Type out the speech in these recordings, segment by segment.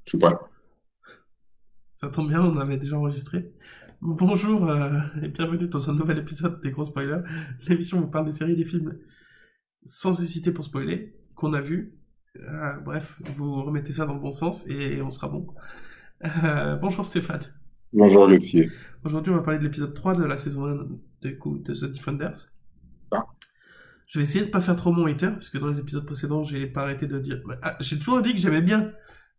Je sais pas. Ça tombe bien, on avait déjà enregistré. Bonjour et bienvenue dans un nouvel épisode des gros spoilers. L'émission où on parle des séries et des films sans hésiter pour spoiler, qu'on a vu. Bref, vous remettez ça dans le bon sens et on sera bon. Bonjour Stéphane. Bonjour Gauthier. Aujourd'hui, on va parler de l'épisode 3 de la saison 1 de The Defenders. Ah, Je vais essayer de pas faire trop mon hater, puisque dans les épisodes précédents, j'ai pas arrêté de dire... j'ai toujours dit que j'aimais bien,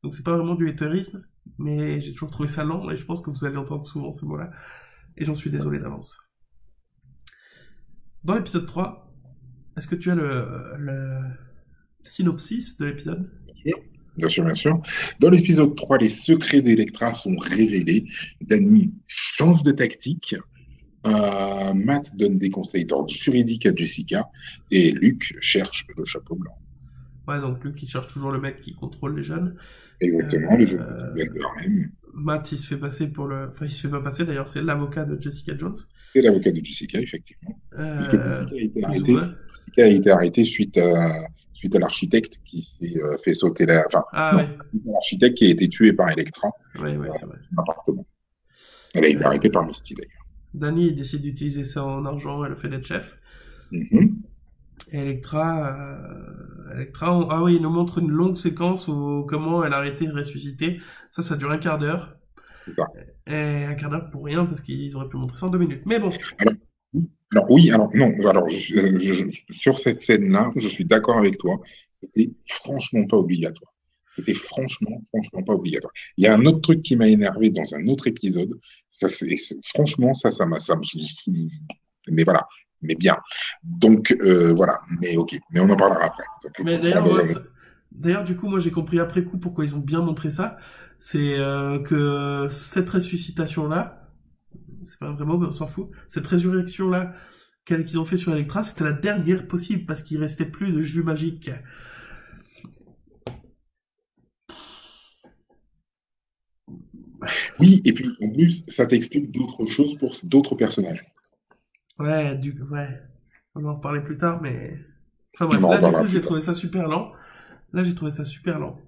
donc c'est pas vraiment du haterisme, mais j'ai toujours trouvé ça lent, et je pense que vous allez entendre souvent ce mot-là, et j'en suis désolé d'avance. Dans l'épisode 3, est-ce que tu as le synopsis de l'épisode? bien sûr. Bien sûr, bien sûr. Dans l'épisode 3, les secrets d'Electra sont révélés. Danny change de tactique. Matt donne des conseils d'ordre juridique à Jessica. Et Luke cherche le chapeau blanc. Ouais, donc Luke, il cherche toujours le mec qui contrôle les jeunes. Exactement, les jeunes Euh, Blender même. Matt, il se fait passer pour le... Enfin, il se fait pas passer, d'ailleurs, c'est l'avocat de Jessica Jones. C'est l'avocat de Jessica, effectivement. Puisque Jessica a été Plus ou arrêtée. moins. Jessica a été arrêtée suite à l'architecte qui s'est fait sauter la. Enfin, Ah non, ouais, suite à l'architecte qui a été tué par Electra ouais, dans ouais, c'est vrai. son appartement. Elle a été arrêtée par Misty, d'ailleurs. Danny il décide d'utiliser ça en argent et le fait d'être chef. Mhm. Et Electra, ah oui, il nous montre une longue séquence où comment elle a arrêté de ressusciter. Ça dure un quart d'heure. C'est ça. Et un quart d'heure pour rien parce qu'ils auraient pu montrer ça en 2 minutes. Mais bon. Alors, oui, alors non, alors sur cette scène-là, je suis d'accord avec toi. C'était franchement pas obligatoire. C'était franchement pas obligatoire. Il y a un autre truc qui m'a énervé dans un autre épisode. Franchement, ça me. Mais voilà, mais bien. Donc voilà, mais ok, mais on en parlera après. Mais Pas d'ailleurs, dans un... d'ailleurs, du coup, moi j'ai compris après coup pourquoi ils ont bien montré ça. C'est que cette ressuscitation-là, c'est pas vraiment, mais on s'en fout. Cette résurrection-là qu'ils ont fait sur Electra, c'était la dernière possible parce qu'il restait plus de jus magique. Oui, et puis en plus, ça t'explique d'autres choses pour d'autres personnages. Ouais, on va en reparler plus tard, mais... Enfin On bref, en là du reparlera coup plus j'ai tard. trouvé ça super lent. Là j'ai trouvé ça super lent.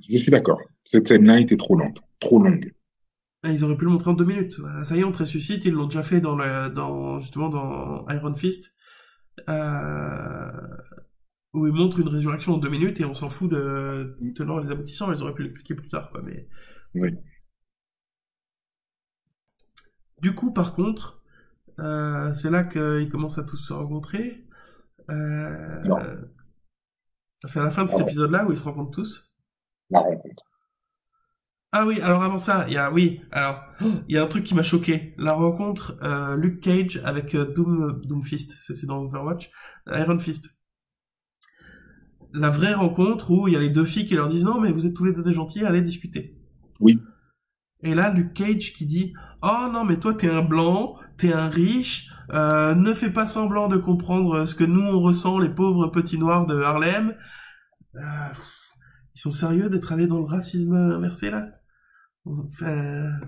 Je suis d'accord. Cette scène-là était trop lente, trop longue. Ah, ils auraient pu le montrer en 2 minutes. Ça y est, on te ressuscite, ils l'ont déjà fait justement dans Iron Fist, euh, où ils montrent une résurrection en 2 minutes et on s'en fout de tenant les aboutissants, ils auraient pu l'expliquer plus tard, quoi, mais bon. Oui. Du coup, par contre, c'est là qu'ils commencent à tous se rencontrer. Non, Euh, c'est à la fin de cet pardon, épisode-là où ils se rencontrent tous. la rencontre. Ah oui, alors avant ça, il y a un truc qui m'a choqué. La rencontre Luke Cage avec Doomfist, c'est dans Overwatch, Iron Fist. La vraie rencontre où il y a les deux filles qui leur disent non mais vous êtes tous les deux des gentils, allez discuter. Oui, Et là, Luke Cage qui dit oh non mais toi t'es un blanc, t'es un riche, ne fais pas semblant de comprendre ce que nous on ressent, les pauvres petits noirs de Harlem. Euh, Ils sont sérieux d'être allés dans le racisme inversé là? Enfin,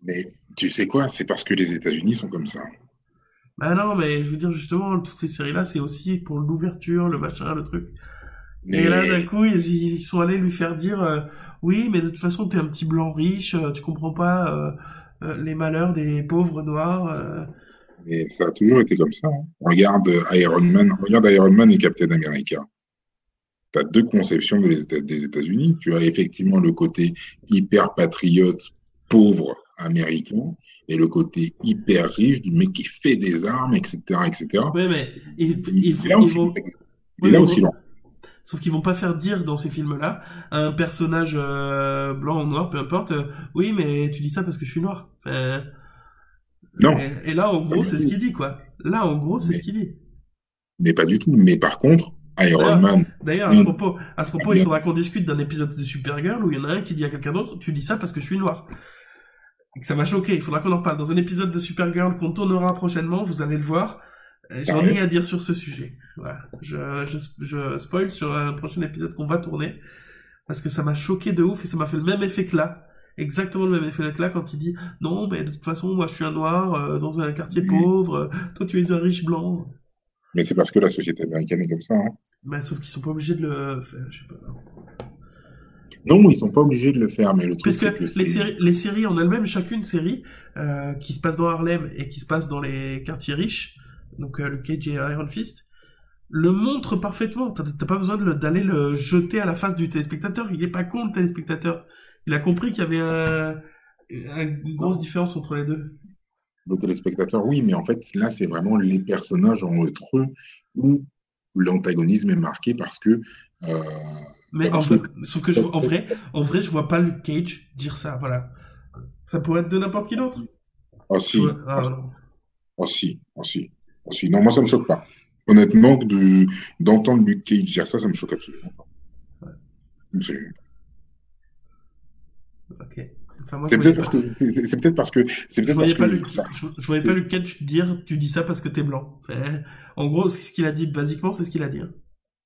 mais tu sais quoi? C'est parce que les États-Unis sont comme ça. bah non, mais je veux dire, justement, toutes ces séries-là, c'est aussi pour l'ouverture, le machin, le truc. Et là, d'un Mais, coup, ils sont allés lui faire dire, oui, mais de toute façon, t'es un petit blanc riche, tu comprends pas les malheurs des pauvres noirs. mais ça a toujours été comme ça, hein. Regarde Iron Man et Captain America. Tu as deux conceptions des États-Unis. Tu as effectivement le côté hyper patriote, pauvre américain, et le côté hyper riche du mec qui fait des armes, etc., etc. Ouais, mais Il est là ils aussi, vont, il oui, est mais là aussi, là. sauf qu'ils vont pas faire dire dans ces films-là à un personnage blanc ou noir, peu importe, oui, mais tu dis ça parce que je suis noir. Enfin, Non, et là, en pas gros, du c'est ce tout. qu'il dit, quoi. Là, en gros, c'est ce Mais, qu'il dit. mais pas du tout. Mais par contre, Iron D'ailleurs, Man, d'ailleurs, un, à ce propos, il bien, faudra qu'on discute d'un épisode de Supergirl où il y en a un qui dit à quelqu'un d'autre, tu dis ça parce que je suis noir. Et que ça m'a choqué, il faudra qu'on en reparle. Dans un épisode de Supergirl qu'on tournera prochainement, vous allez le voir, j'en ai sérieux, à dire sur ce sujet. Voilà. Je spoil sur un prochain épisode qu'on va tourner, parce que ça m'a choqué de ouf et ça m'a fait le même effet que là. Exactement le même effet que là quand il dit, non, mais de toute façon, moi je suis un noir, dans un quartier pauvre, toi tu es un riche blanc. mais c'est parce que la société américaine est comme ça, hein. Mais sauf qu'ils sont pas obligés de le faire, je sais pas. Non, ils sont pas obligés de le faire, mais le truc, Puisque c'est que c'est... les séries en elles-mêmes, chacune série qui se passe dans Harlem et qui se passe dans les quartiers riches, donc le Cage et Iron Fist, le montre parfaitement. T'as pas besoin d'aller le jeter à la face du téléspectateur. Il est pas con, le téléspectateur. Il a compris qu'il y avait une grosse différence entre les deux. Le téléspectateur, oui, mais en fait, là, c'est vraiment les personnages entre eux où l'antagonisme est marqué parce que... euh, Mais parce que sauf que en vrai, je vois pas Luke Cage dire ça. Voilà. Ça pourrait être de n'importe qui d'autre. ah Je vois, si, ah, ah, non. ah, si, ah, si, ah, si. Non, moi, ça me choque pas. Honnêtement, d'entendre Luke Cage dire ça, ça me choque absolument pas. Ouais. Absolument pas. Ok. Enfin, moi, C'est peut-être parce que c'est peut-être parce que c'est je peut-être parce voyais que pas je voyais pas c'est- Luke Cage dire, tu dis ça parce que t'es blanc. Enfin, en gros, c'est ce qu'il a dit. Basiquement, c'est ce qu'il a dit. Hein.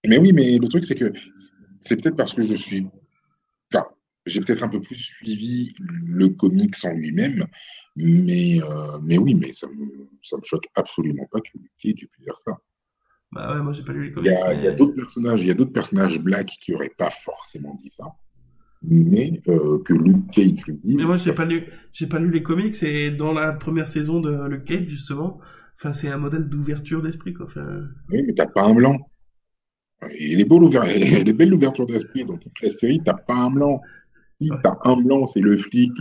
mais oui, mais le truc, c'est que c'est peut-être parce que je suis. Enfin, j'ai peut-être un peu plus suivi le comics en lui-même, mais oui, mais ça me choque absolument pas que Luke Cage ait pu faire ça. Bah ouais, moi j'ai pas lu les comics, Il y a mais il y a d'autres personnages black qui n'auraient pas forcément dit ça, mais que Luke Cage le dise, moi ça. j'ai pas lu les comics et dans la première saison de Luke Cage justement, enfin c'est un modèle d'ouverture d'esprit quoi. Enfin, Oui, mais t'as pas un blanc. Il est beau il est belle l'ouverture d'esprit dans toute la série, t'as pas un blanc. c'est Si vrai. t'as un blanc, c'est le flic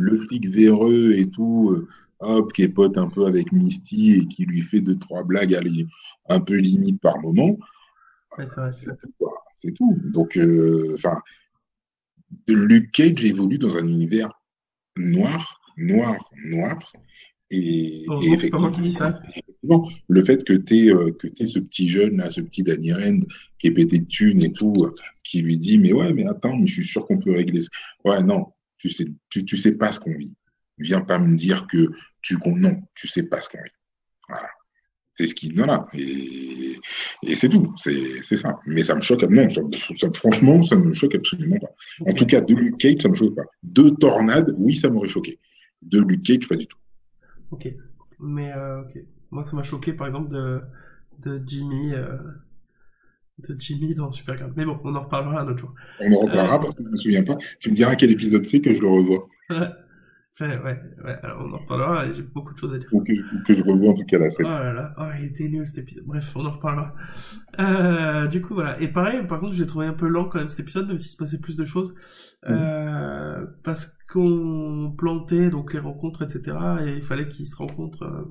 véreux et tout, hop, qui est pote un peu avec Misty et qui lui fait deux, trois blagues allez, un peu limite par moment. Ouais, c'est vrai. C'est tout, quoi. C'est tout. Donc, enfin, Luke Cage évolue dans un univers noir. Et Heureusement que c'est pas moi qui dis ça. effectivement, le fait que t'aies ce petit jeune, là, ce petit Danny Rand, qui est pété de thunes et tout, qui lui dit, mais ouais, mais attends, mais je suis sûr qu'on peut régler ça. Ouais, non, tu sais pas ce qu'on vit. Viens pas me dire que non, tu sais pas ce qu'on vit. Voilà. C'est ce qui, voilà. Et c'est tout. C'est ça. Mais ça me choque, non, franchement, ça me choque absolument pas. En Ok, tout cas, de Luke Cage, ça me choque pas. De Tornade, oui, ça m'aurait choqué. De Luke Cage, pas du tout. ok. Mais ok. Moi ça m'a choqué par exemple de Jimmy dans Supergirl. Mais bon, on en reparlera un autre jour. On en Euh, reparlera parce que je ne me souviens pas. Tu me diras quel épisode c'est que je le revois. enfin, ouais, alors on en reparlera et j'ai beaucoup de choses à dire. Ou que je revois en tout cas la Oh scène. là là, oh, il était nul cet épisode. Bref, on en reparlera. Du coup, voilà. Et pareil, par contre, j'ai trouvé un peu lent quand même cet épisode, même s'il se passait plus de choses. Mhm. Parce qu'on plantait donc les rencontres, etc. Et il fallait qu'ils se rencontrent.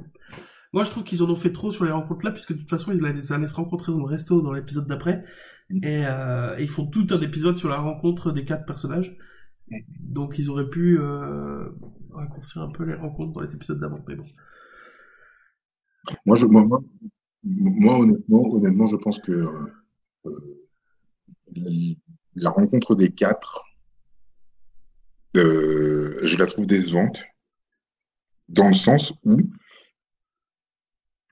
Moi, je trouve qu'ils en ont fait trop sur les rencontres là, puisque de toute façon, ils allaient se rencontrer dans le resto dans l'épisode d'après. Et ils font tout un épisode sur la rencontre des quatre personnages. Donc, ils auraient pu raccourcir un peu les rencontres dans les épisodes d'avant. Mais bon. Moi, honnêtement, je pense que la rencontre des quatre, je la trouve décevante, dans le sens où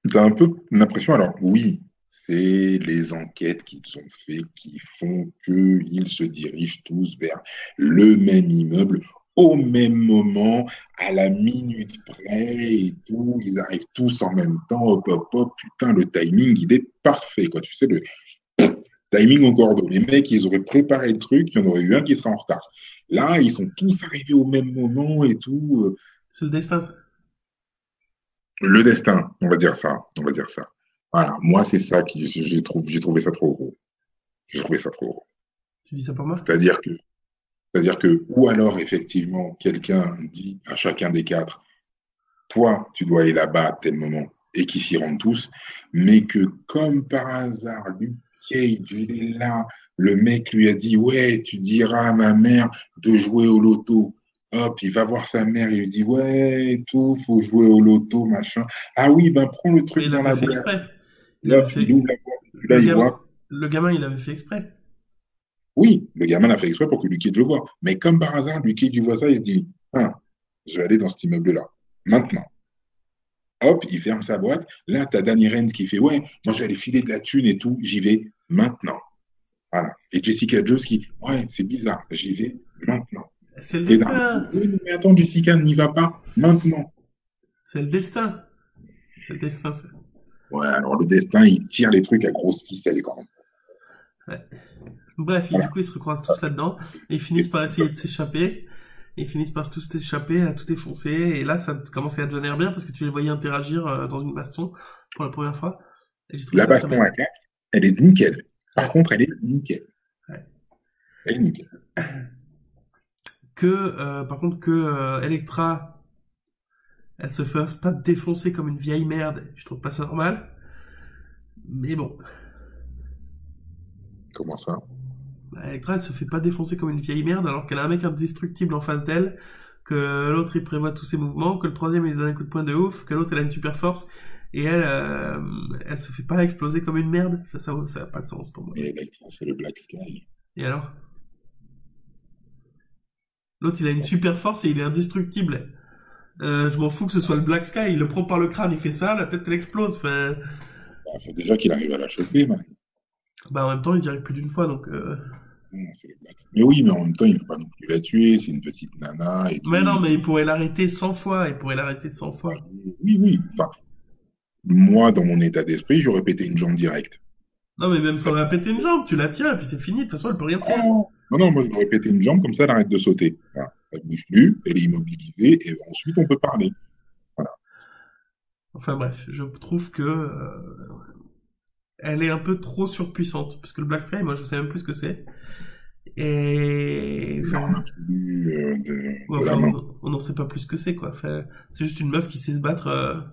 tu as un peu l'impression, alors oui, c'est les enquêtes qu'ils ont fait qui font qu'ils se dirigent tous vers le même immeuble au même moment, à la minute près et tout, ils arrivent tous en même temps, hop, hop, hop, putain, le timing, il est parfait, quoi. Tu sais, le timing au cordeau. Les mecs, ils auraient préparé le truc, il y en aurait eu un qui sera en retard. Là, ils sont tous arrivés au même moment et tout. C'est le destin, ça. Le destin, on va dire ça. On va dire ça. Voilà, moi, c'est ça qui j'ai trouvé ça trop gros. J'ai trouvé ça trop gros. Tu dis ça pour moi? C'est-à-dire que, ou alors, effectivement, quelqu'un dit à chacun des quatre, toi, tu dois aller là-bas à tel moment, et qu'ils s'y rendent tous, mais que, comme par hasard, Luke Cage, il est là, le mec lui a dit, ouais, tu diras à ma mère de jouer au loto. Hop, il va voir sa mère, il lui dit, ouais, et tout, faut jouer au loto, machin. Ah oui, ben prends le Mais truc il dans avait la fait boîte. exprès. Il Et avait hop, il fait. ouvre la boîte, et puis là, il voit. Le gamin, il avait fait exprès. Oui, le gamin l'a fait exprès pour que Luke Cage le voit. Mais comme par hasard, Luke Cage voit ça, il se dit, ah, je vais aller dans cet immeuble-là. Maintenant. Hop, il ferme sa boîte. Là, tu as Danny Rand qui fait, ouais, moi, je vais aller filer de la thune et tout, j'y vais maintenant. Voilà. Et Jessica Jones qui, ouais, c'est bizarre, j'y vais maintenant. C'est le Et Daredevil, destin. oui, mais attends, Jessica n'y va pas maintenant. C'est le destin. C'est le destin, ça. Ouais, alors le destin, il tire les trucs à grosse ficelle quand même. Ouais. Bref, Voilà. du coup, ils se recroisent tous là-dedans, et ils finissent par essayer de s'échapper, et ils finissent par tous s'échapper, à tout défoncer, et là, ça commençait à devenir bien, parce que tu les voyais interagir dans une baston pour la première fois, et j'ai trouvé La ça très baston bien. à 4, elle est nickel. Par Ouais, contre, elle est nickel. ouais. Elle est nickel. Par contre, Electra, elle se fasse pas défoncer comme une vieille merde, je trouve pas ça normal, mais bon. Comment ça? Bah, Electra, elle se fait pas défoncer comme une vieille merde alors qu'elle a un mec indestructible en face d'elle, que l'autre il prévoit tous ses mouvements, que le troisième il lui donne un coup de poing de ouf, que l'autre elle a une super force, et elle se fait pas exploser comme une merde. Enfin, ça a pas de sens pour moi. Mais Electra, c'est le Black Sky. Et alors? L'autre il a une super force et il est indestructible. Je m'en fous que ce soit le Black Sky, il le prend par le crâne, il fait ça, la tête elle explose. Enfin, Bah, faut déjà qu'il arrive à la choper, man. bah en même temps il y arrive plus d'une fois donc. Non, c'est le Black Sky. Mais oui, mais en même temps, il ne faut pas non plus la tuer. C'est une petite nana et Mais tout. non, mais il pourrait l'arrêter 100 fois, il pourrait l'arrêter 100 fois. Oui, oui. Enfin, moi, dans mon état d'esprit, j'aurais pété une jambe directe. Non mais même sans la péter une jambe, tu la tiens et puis c'est fini, de toute façon elle peut rien te faire. Oh. Non, non, moi, je l'aurais pété une jambe, comme ça, elle arrête de sauter. Voilà. Elle ne bouge plus, elle est immobilisée, et ensuite, on peut parler. Voilà. Enfin bref, je trouve que elle est un peu trop surpuissante. Parce que le Black Sky, moi je sais même plus ce que c'est. Et... C'est l'arme Enfin, absolue ouais, de la enfin main. on n'en sait pas plus ce que c'est quoi. Enfin, c'est juste une meuf qui sait se battre.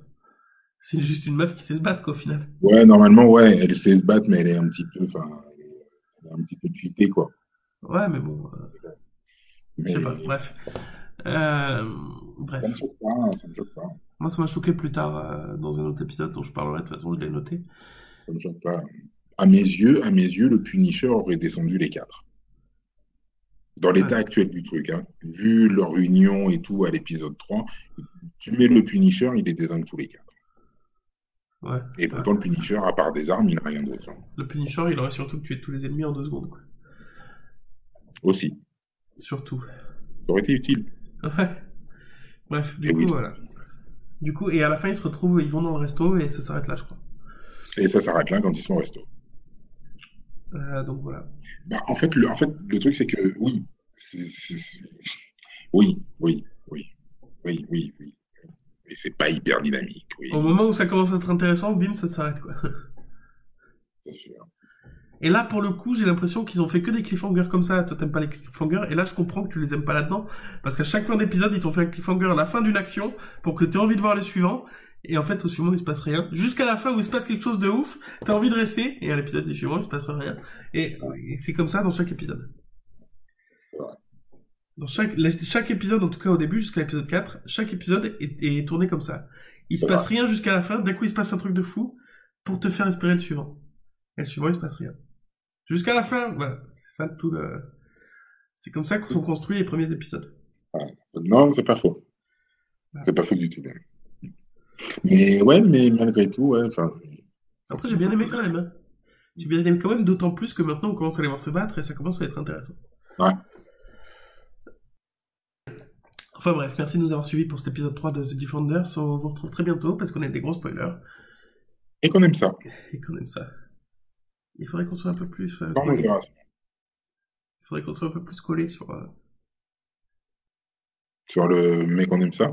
C'est juste une meuf qui sait se battre quoi au final. Ouais, normalement, ouais, elle sait se battre, mais elle est un petit peu, enfin, elle est un petit peu cheatée, quoi. Ouais mais bon, je sais pas, Mais bref. Euh, ça ne bref. choque pas, hein, ça ne choque pas. Moi ça m'a choqué plus tard dans un autre épisode dont je parlerai, de toute façon je l'ai noté. Ça me choque pas. À mes yeux, le Punisher aurait descendu les quatre. Dans Ouais, l'état actuel du truc, hein, vu leur union et tout à l'épisode 3, tu mets le Punisher, il les désingue tous les quatre. ouais. Et Enfin, pourtant, le Punisher, à part des armes, il n'a rien d'autre, hein. le Punisher il aurait surtout tué tous les ennemis en 2 secondes quoi. Aussi. Surtout. Ça aurait été utile. Ouais. Bref, du Et coup oui. voilà. Du coup, et à la fin, ils se retrouvent, ils vont dans le resto et ça s'arrête là, je crois. Et ça s'arrête là quand ils sont au resto. Donc voilà. Bah, en fait, le truc, c'est que oui. Oui, oui, oui, oui, oui, oui. Mais c'est pas hyper dynamique, Au oui, moment où ça commence à être intéressant, bim, ça s'arrête, quoi. c'est sûr. Et là, pour le coup, j'ai l'impression qu'ils ont fait que des cliffhangers comme ça. Toi, t'aimes pas les cliffhangers, et là, je comprends que tu les aimes pas là-dedans, parce qu'à chaque fin d'épisode, ils t'ont fait un cliffhanger à la fin d'une action, pour que t'aies envie de voir le suivant, et en fait, au suivant, il se passe rien. Jusqu'à la fin où il se passe quelque chose de ouf, t'as envie de rester, et à l'épisode suivant, il se passe rien. Et c'est comme ça dans chaque épisode. Ouais. Dans chaque épisode, en tout cas au début, jusqu'à l'épisode 4, chaque épisode est tourné comme ça. Il se C'est vrai. passe rien jusqu'à la fin, d'un coup il se passe un truc de fou, pour te faire espérer le suivant. Et le suivant, il se passe rien. Jusqu'à la fin, voilà. C'est ça tout le... C'est comme ça que sont construits les premiers épisodes. Ouais. Non, c'est pas faux. Voilà. C'est pas faux du tout, même. Mais ouais, mais malgré tout, ouais, enfin, Après, j'ai bien aimé quand même. Hein. J'ai bien aimé quand même, d'autant plus que maintenant on commence à les voir se battre et ça commence à être intéressant. ouais. Enfin bref, merci de nous avoir suivis pour cet épisode 3 de The Defenders. On vous retrouve très bientôt parce qu'on a des gros spoilers Et qu'on aime ça. et qu'on aime ça. Il faudrait qu'on soit un peu plus Sans collé. modération. Il faudrait qu'on soit un peu plus collé sur... Sur le mais qu'on aime ça.